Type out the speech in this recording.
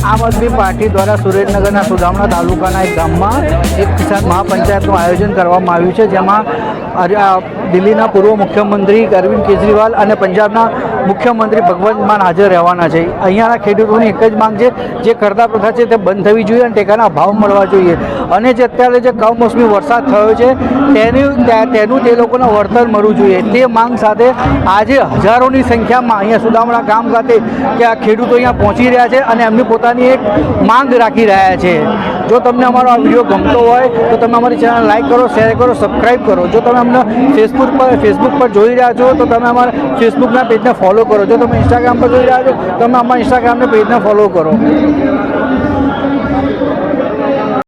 આમ આદમી પાર્ટી દ્વારા સુરેન્દ્રનગરના સુદામડા તાલુકાના એક ગામમાં એક કિસાન મહાપંચાયતનું આયોજન કરવામાં આવ્યું છે, જેમાં દિલ્હીના પૂર્વ મુખ્યમંત્રી અરવિંદ કેજરીવાલ અને પંજાબના મુખ્યમંત્રી ભગવંત માન હાજર રહેવાના છે. અહીંયાના ખેડૂતોની એક જ માંગ છે, જે કરતા પ્રથા છે તે બંધ થવી જોઈએ અને ટેકાના ભાવ મળવા જોઈએ. અને જે અત્યારે જે કમોસમી વરસાદ થયો છે તેનું તે લોકોને વળતર મળવું જોઈએ. તે માંગ સાથે આજે હજારોની સંખ્યામાં અહીંયા સુદામડા ગામ ખાતે કે આ ખેડૂતો અહીંયા પહોંચી રહ્યા છે અને એમની પોતાની એક માંગ રાખી રહ્યા છે. જો તમને અમારો આ વિડીયો ગમતો હોય તો તમે અમારી ચેનલ લાઈક કરો, શેર કરો, સબસ્ક્રાઈબ કરો. જો તમે અમને ફેસબુક પર જોઈ રહ્યા છો તો તમે અમારા ફેસબુકના પેજને ફોલો કરો. જો તમે ઇન્સ્ટાગ્રામ પર જોઈ રહ્યા છો તો તમે અમારા ઇન્સ્ટાગ્રામના પેજને ફોલો કરો.